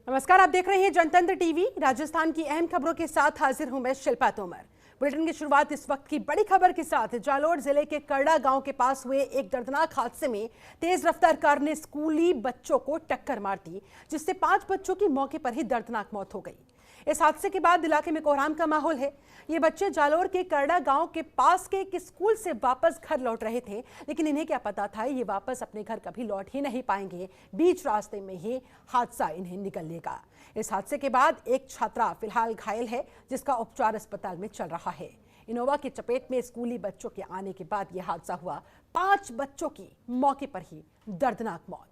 नमस्कार, आप देख रहे हैं जनतंत्र टीवी। राजस्थान की अहम खबरों के साथ हाजिर हूं मैं शिल्पा तोमर। बुलेटिन की शुरुआत इस वक्त की बड़ी खबर के साथ। जालोर जिले के करड़ा गांव के पास हुए एक दर्दनाक हादसे में तेज रफ्तार कार ने स्कूली बच्चों को टक्कर मार दी, जिससे 5 बच्चों की मौके पर ही दर्दनाक मौत हो गई। इस हादसे के बाद इलाके में कोहराम का माहौल है। ये बच्चे जालोर के करड़ा गांव के पास के एक स्कूल से वापस घर लौट रहे थे, लेकिन इन्हें क्या पता था ये वापस अपने घर कभी लौट ही नहीं पाएंगे। बीच रास्ते में ही हादसा इन्हें निकल लेगा। इस हादसे के बाद एक छात्रा फिलहाल घायल है, जिसका उपचार अस्पताल में चल रहा है। इनोवा की चपेट में स्कूली बच्चों के आने के बाद यह हादसा हुआ। 5 बच्चों की मौके पर ही दर्दनाक मौत।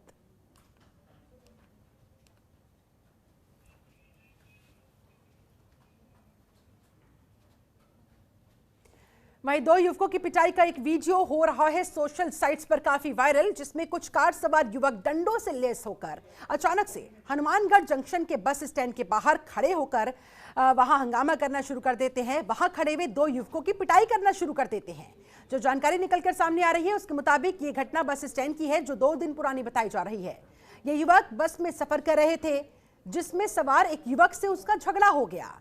वहीं 2 युवकों की पिटाई का एक वीडियो हो रहा है सोशल साइट्स पर काफी वायरल, जिसमें कुछ कार सवार युवक डंडों से लैस होकर अचानक से हनुमानगढ़ जंक्शन के बस स्टैंड के बाहर खड़े होकर वहां हंगामा करना शुरू कर देते हैं। वहां खड़े हुए 2 युवकों की पिटाई करना शुरू कर देते हैं। जो जानकारी निकलकर सामने आ रही है उसके मुताबिक ये घटना बस स्टैंड की है, जो 2 दिन पुरानी बताई जा रही है। ये युवक बस में सफर कर रहे थे, जिसमें सवार एक युवक से उसका झगड़ा हो गया।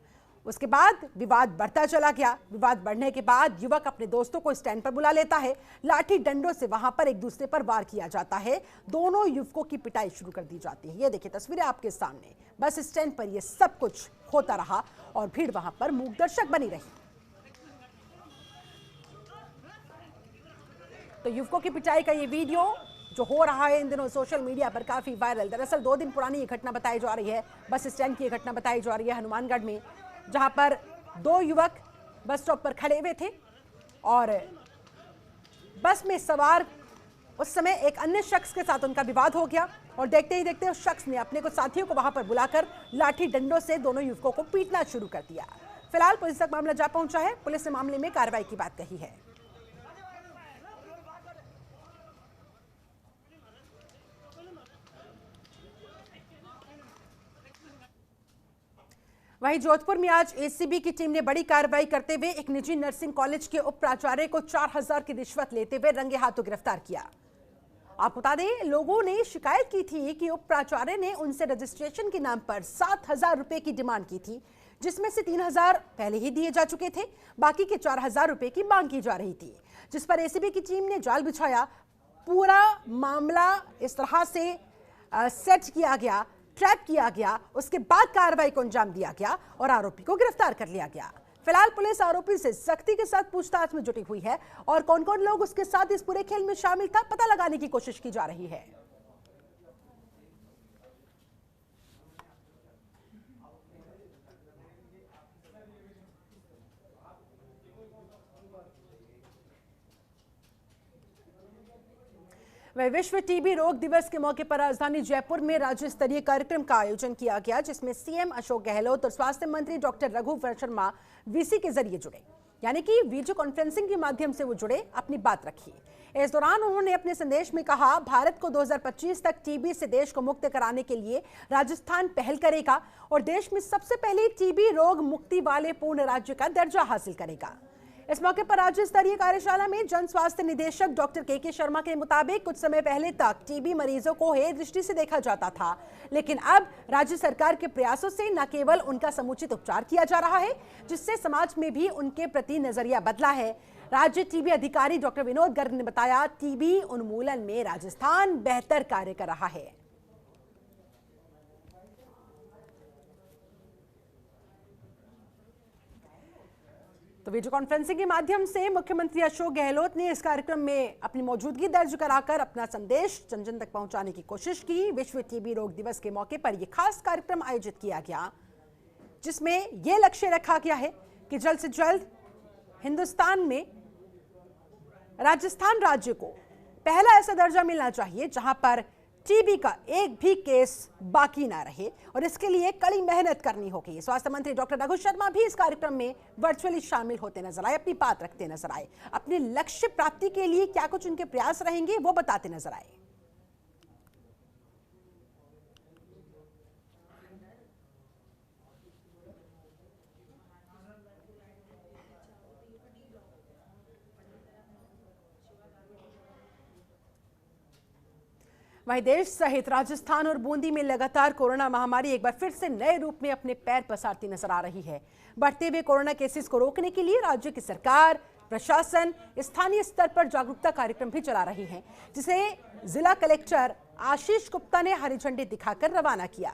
उसके बाद विवाद बढ़ता चला गया। विवाद बढ़ने के बाद युवक अपने दोस्तों को स्टैंड पर बुला लेता है। लाठी डंडों से वहां पर एक दूसरे पर वार किया जाता है। दोनों युवकों की पिटाई शुरू कर दी जाती है। ये देखिए तस्वीरें आपके सामने। बस स्टैंड पर यह सब कुछ होता रहा और भीड़ वहां पर मूक दर्शक बनी रही। तो युवकों की पिटाई का ये वीडियो जो हो रहा है इन दिनों सोशल मीडिया पर काफी वायरल। दरअसल 2 दिन पुरानी ये घटना बताई जा रही है। बस स्टैंड की ये घटना बताई जा रही है हनुमानगढ़ में, जहां पर 2 युवक बस स्टॉप पर खड़े हुए थे और बस में सवार उस समय एक अन्य शख्स के साथ उनका विवाद हो गया और देखते ही देखते उस शख्स ने अपने कुछ साथियों को वहां पर बुलाकर लाठी डंडों से दोनों युवकों को पीटना शुरू कर दिया। फिलहाल पुलिस तक मामला जा पहुंचा है। पुलिस ने मामले में कार्रवाई की बात कही है। वहीं जोधपुर में आज एसीबी की टीम ने बड़ी कार्रवाई करते हुए एक निजी नर्सिंग कॉलेज के उप प्राचार्य को 4000 की रिश्वत लेते हुए रंगे हाथों गिरफ्तार किया। आप बता दें, लोगों ने शिकायत की थी कि उप प्राचार्य ने उनसे रजिस्ट्रेशन के नाम पर 7000 रुपए की डिमांड की थी, जिसमें से 3000 पहले ही दिए जा चुके थे। बाकी के 4000 रुपए की मांग की जा रही थी, जिस पर एसीबी की टीम ने जाल बिछाया। पूरा मामला इस तरह से सेट किया गया, ट्रैप किया गया। उसके बाद कार्रवाई को अंजाम दिया गया और आरोपी को गिरफ्तार कर लिया गया। फिलहाल पुलिस आरोपी से सख्ती के साथ पूछताछ में जुटी हुई है और कौन कौन लोग उसके साथ इस पूरे खेल में शामिल था, पता लगाने की कोशिश की जा रही है। वह विश्व टीबी रोग दिवस के मौके पर राजधानी जयपुर में राज्य स्तरीय कार्यक्रम का आयोजन किया गया, जिसमें सीएम अशोक गहलोत और स्वास्थ्य मंत्री डॉक्टर रघु शर्मा वीसी के जरिए जुड़े, यानी कि वीडियो कॉन्फ्रेंसिंग के माध्यम से वो जुड़े, अपनी बात रखी। इस दौरान उन्होंने अपने संदेश में कहा, भारत को 2025 तक टीबी से देश को मुक्त कराने के लिए राजस्थान पहल करेगा और देश में सबसे पहले टीबी रोग मुक्ति वाले पूर्ण राज्य का दर्जा हासिल करेगा। इस मौके पर राज्य स्तरीय कार्यशाला में जन स्वास्थ्य निदेशक डॉक्टर के शर्मा के मुताबिक कुछ समय पहले तक टीबी मरीजों को हेय दृष्टि से देखा जाता था, लेकिन अब राज्य सरकार के प्रयासों से न केवल उनका समुचित उपचार किया जा रहा है, जिससे समाज में भी उनके प्रति नजरिया बदला है। राज्य टीबी अधिकारी डॉक्टर विनोद गर्ग ने बताया, टीबी उन्मूलन में राजस्थान बेहतर कार्य कर रहा है। तो वीडियो कॉन्फ्रेंसिंग के माध्यम से मुख्यमंत्री अशोक गहलोत ने इस कार्यक्रम में अपनी मौजूदगी दर्ज कराकर अपना संदेश जन जन तक पहुंचाने की कोशिश की। विश्व टीबी रोग दिवस के मौके पर यह खास कार्यक्रम आयोजित किया गया, जिसमें यह लक्ष्य रखा गया है कि जल्द से जल्द हिंदुस्तान में राजस्थान राज्य को पहला ऐसा दर्जा मिलना चाहिए जहां पर टीबी का एक भी केस बाकी ना रहे, और इसके लिए कड़ी मेहनत करनी होगी। स्वास्थ्य मंत्री डॉक्टर रघु शर्मा भी इस कार्यक्रम में वर्चुअली शामिल होते नजर आए, अपनी बात रखते नजर आए। अपने लक्ष्य प्राप्ति के लिए क्या कुछ उनके प्रयास रहेंगे वो बताते नजर आए। वहीं देश सहित राजस्थान और बूंदी में लगातार कोरोना महामारी एक बार फिर से नए रूप में अपने पैर पसारती नजर आ रही है। बढ़ते हुए कोरोना केसेस को रोकने के लिए राज्य की सरकार, प्रशासन स्थानीय स्तर पर जागरूकता कार्यक्रम भी चला रही है, जिसे जिला कलेक्टर आशीष गुप्ता ने हरी झंडी दिखाकर रवाना किया।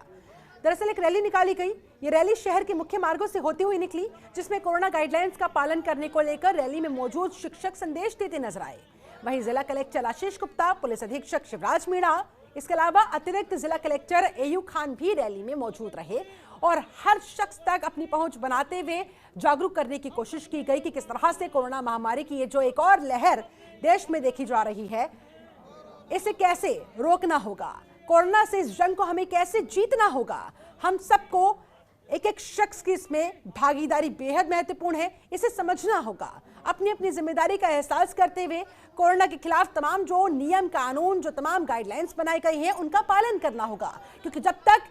दरअसल एक रैली निकाली गई। ये रैली शहर के मुख्य मार्गों से होती हुई निकली, जिसमें कोरोना गाइडलाइंस का पालन करने को लेकर रैली में मौजूद शिक्षक संदेश देते नजर आए। वहीं जिला कलेक्टर आशीष गुप्ता, पुलिस अधीक्षक शिवराज मीणा, इसके अलावा अतिरिक्त जिला कलेक्टर एयू खान भी रैली में मौजूद रहे और हर शख्स तक अपनी पहुंच बनाते हुए जागरूक करने की कोशिश की गई कि किस तरह से कोरोना महामारी की ये जो एक और लहर देश में देखी जा रही है, इसे कैसे रोकना होगा, कोरोना से इस जंग को हमें कैसे जीतना होगा। हम सबको एक एक शख्स की इसमें भागीदारी बेहद महत्वपूर्ण है, इसे समझना होगा। अपनी अपनी जिम्मेदारी का एहसास करते हुए कोरोना के खिलाफ तमाम जो नियम कानून, जो तमाम गाइडलाइंस बनाई गई हैं, उनका पालन करना होगा, क्योंकि जब तक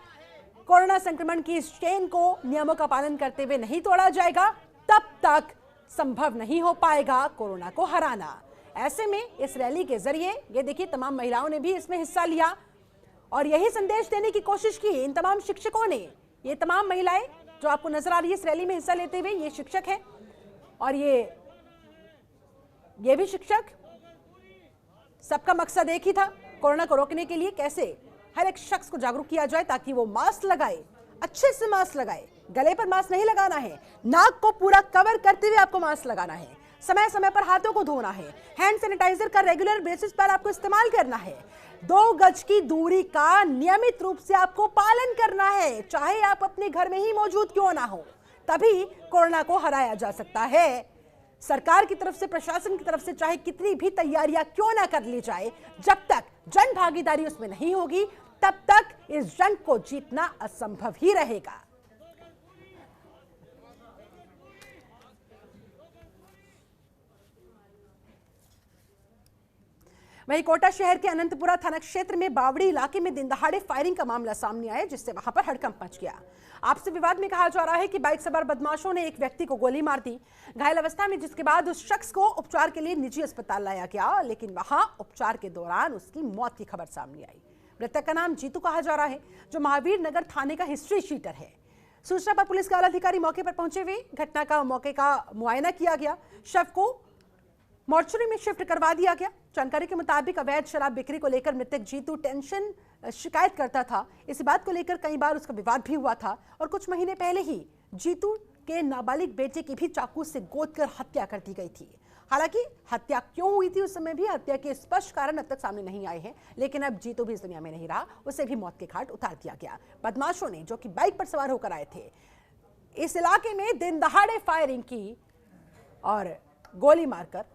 कोरोना संक्रमण की इस चेन को नियमों का पालन करते हुए नहीं तोड़ा जाएगा, तब तक संभव नहीं हो पाएगा कोरोना को हराना। ऐसे में इस रैली के जरिए ये देखिए तमाम महिलाओं ने भी इसमें हिस्सा लिया और यही संदेश देने की कोशिश की इन तमाम शिक्षकों ने। ये तमाम महिलाएं जो आपको नजर आ रही है इस रैली में हिस्सा लेते हुए, ये शिक्षक हैं और ये भी शिक्षक। सबका मकसद एक ही था, कोरोना को रोकने के लिए कैसे हर एक शख्स को जागरूक किया जाए ताकि वो मास्क लगाए, अच्छे से मास्क लगाए। गले पर मास्क नहीं लगाना है, नाक को पूरा कवर करते हुए आपको मास्क लगाना है। समय समय पर हाथों को धोना है। हैंड सैनिटाइजर का रेगुलर बेसिस पर आपको इस्तेमाल करना है। 2 गज की दूरी का नियमित रूप से आपको पालन करना है, चाहे आप अपने घर में ही मौजूद क्यों ना हो, तभी कोरोना को हराया जा सकता है। सरकार की तरफ से, प्रशासन की तरफ से चाहे कितनी भी तैयारियां क्यों ना कर ली जाए, जब तक जन भागीदारी उसमें नहीं होगी, तब तक इस जंग को जीतना असंभव ही रहेगा। वहीं कोटा शहर के अनंतपुरा थाना क्षेत्र में बावड़ी इलाके में दिन दहाड़े फायरिंग का मामला सामने आया, जिससे वहां पर हड़कंप मच गया। आपसी विवाद में कहा जा रहा है कि बाइक सवार बदमाशों ने एक व्यक्ति को गोली मार दी घायल अवस्था में, जिसके बाद उस शख्स को उपचार के लिए निजी अस्पताल लाया गया, लेकिन वहां उपचार के दौरान उसकी मौत की खबर सामने आई। मृतक का नाम जीतू कहा जा रहा है, जो महावीर नगर थाने का हिस्ट्री शीटर है। सूचना पर पुलिस के आला अधिकारी मौके पर पहुंचे हुए घटना का मौके का मुआयना किया गया। शव को मॉर्चरी में शिफ्ट करवा दिया गया। जानकारी के मुताबिक अवैध शराब बिक्री को लेकर मृतक जीतू टेंशन शिकायत करता था। इसी बात को लेकर कई बार उसका विवाद भी हुआ था और कुछ महीने पहले ही जीतू के नाबालिग बेटे की भी चाकू से गोदकर हत्या कर दी गई थी। हालांकि हत्या क्यों हुई थी उस समय भी हत्या के स्पष्ट कारण अब तक सामने नहीं आए हैं, लेकिन अब जीतू भी इस दुनिया में नहीं रहा, उसे भी मौत के घाट उतार दिया गया। बदमाशों ने, जो कि बाइक पर सवार होकर आए थे, इस इलाके में दिन दहाड़े फायरिंग की और गोली मारकर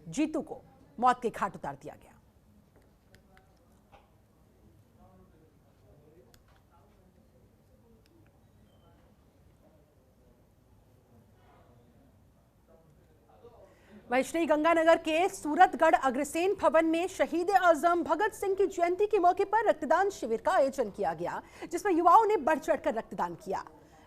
जीतू को मौत के घाट उतार दिया गया। वहीं श्रीगंगानगर के सूरतगढ़ अग्रसेन भवन में शहीद आजम भगत सिंह की जयंती के मौके पर रक्तदान शिविर का आयोजन किया गया, जिसमें युवाओं ने बढ़ चढ़कर रक्तदान किया।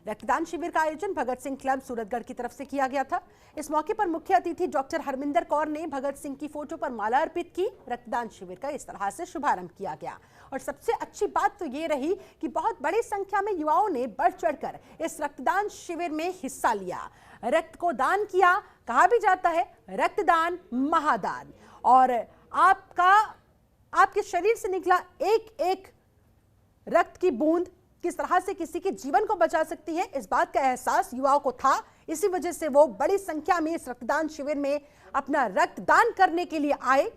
रक्तदान शिविर का आयोजन भगत सिंह क्लब सूरतगढ़ की तरफ से किया गया था। इस मौके पर मुख्य अतिथि डॉक्टर हरमिंदर कौर ने भगत सिंह की फोटो पर माला अर्पित की। रक्तदान शिविर का इस तरह से शुभारंभ किया गया और सबसे अच्छी बात तो ये रही कि बहुत बड़ी संख्या में युवाओं ने बढ़ चढ़कर इस रक्तदान शिविर में हिस्सा लिया, रक्त को दान किया। कहा भी जाता है रक्तदान महादान, और आपके शरीर से निकला एक एक रक्त की बूंद किस तरह से किसी के जीवन को बचा सकती है, इस बात का एहसास युवाओं को था। इसी वजह से वो बड़ी संख्या में इस रक्तदान शिविर में अपना रक्तदान करने के लिए आए।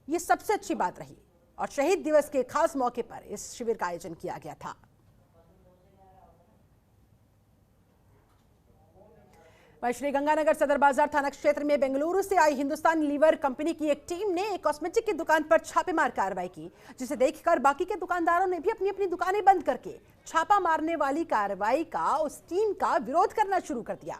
ये सबसे अच्छी बात रही और शहीद दिवस के खास मौके पर इस शिविर का आयोजन किया गया था। श्रीगंगानगर सदर बाजार थाना क्षेत्र में बेंगलुरु से आई हिंदुस्तान लीवर कंपनी की एक टीम ने एक कॉस्मेटिक की दुकान पर छापेमार कार्रवाई की, जिसे देखकर बाकी के दुकानदारों ने भी अपनी अपनी दुकानें बंद करके छापा मारने वाली कार्रवाई का, उस टीम का विरोध करना शुरू कर दिया।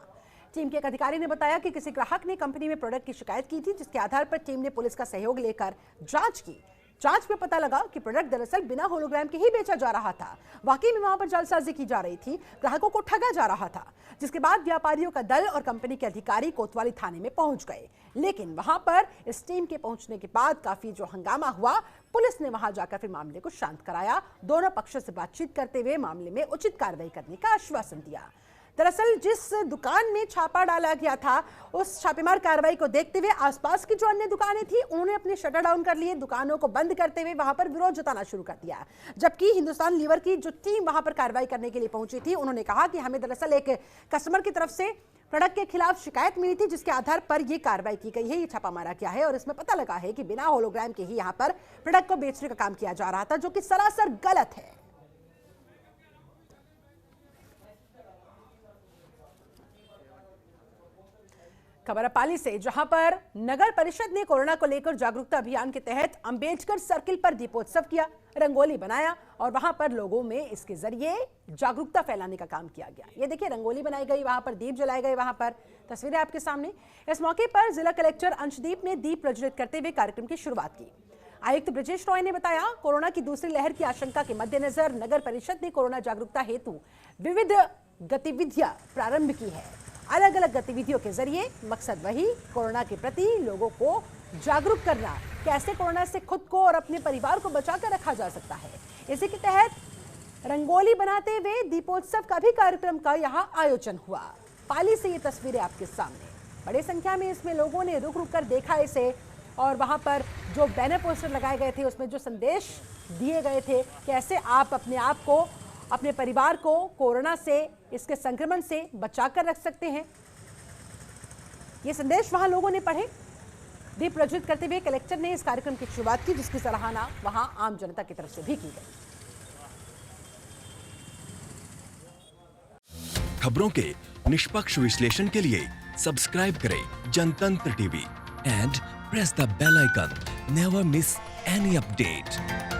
टीम के एक अधिकारी ने बताया कि किसी ग्राहक ने कंपनी में प्रोडक्ट की शिकायत की थी, जिसके आधार पर टीम ने पुलिस का सहयोग लेकर जांच की। जांच में पता लगा कि प्रोडक्ट दरअसल बिना होलोग्राम के ही बेचा जा रहा था। वाकई में वहां पर जालसाजी की जा रही थी, ग्राहकों को ठगा जा रहा था, जिसके बाद व्यापारियों का दल और कंपनी के अधिकारी कोतवाली थाने में पहुंच गए। लेकिन वहां पर इस टीम के पहुंचने के बाद काफी जो हंगामा हुआ, पुलिस ने वहां जाकर फिर मामले को शांत कराया। दोनों पक्षों से बातचीत करते हुए मामले में उचित कार्रवाई करने का आश्वासन दिया। दरअसल जिस दुकान में छापा डाला गया था, उस छापेमार कार्रवाई को देखते हुए आसपास की जो अन्य दुकानें थी उन्होंने अपने शटर डाउन कर लिए, दुकानों को बंद करते हुए वहां पर विरोध जताना शुरू कर दिया। जबकि हिंदुस्तान लीवर की जो टीम वहां पर कार्रवाई करने के लिए पहुंची थी, उन्होंने कहा कि हमें दरअसल एक कस्टमर की तरफ से प्रोडक्ट के खिलाफ शिकायत मिली थी, जिसके आधार पर यह कार्रवाई की गई है, ये छापा मारा गया है और इसमें पता लगा है कि बिना होलोग्राम के ही यहां पर प्रोडक्ट को बेचने का काम किया जा रहा था, जो कि सरासर गलत है। खबर पाली से, जहां पर नगर परिषद ने कोरोना को लेकर जागरूकता अभियान के तहत अंबेडकर सर्किल पर दीपोत्सव किया, रंगोली बनाया और वहां पर लोगों में इसके जरिए जागरूकता फैलाने का काम किया गया। ये देखिए, रंगोली बनाई गई, वहां पर दीप जलाए गए, वहां पर तस्वीरें आपके सामने। इस मौके पर जिला कलेक्टर अंशदीप ने दीप प्रज्वलित करते हुए कार्यक्रम की शुरुआत की। आयुक्त ब्रजेश रॉय ने बताया, कोरोना की दूसरी लहर की आशंका के मद्देनजर नगर परिषद ने कोरोना जागरूकता हेतु विविध गतिविधियां प्रारंभ की है। अलग अलग गतिविधियों के जरिए मकसद वही, कोरोना के प्रति लोगों को जागरूक करना, कैसे कोरोना से खुद को और अपने परिवार को बचाकर रखा जा सकता है। इसी के तहत रंगोली बनाते हुए दीपोत्सव का भी कार्यक्रम का यहां आयोजन हुआ। पाली से ये तस्वीरें आपके सामने, बड़ी संख्या में इसमें लोगों ने रुक रुक कर देखा इसे और वहां पर जो बैनर पोस्टर लगाए गए थे उसमें जो संदेश दिए गए थे, कैसे आप अपने आप को, अपने परिवार को कोरोना से, इसके संक्रमण से बचाकर रख सकते हैं, ये संदेश वहां लोगों ने पढ़े। दीप प्रज्वलित करते हुए कलेक्टर ने इस कार्यक्रम की शुरुआत की, जिसकी सराहना वहां आम जनता की तरफ से भी की गई। खबरों के निष्पक्ष विश्लेषण के लिए सब्सक्राइब करें Jantantra TV and press the bell icon. Never miss any update.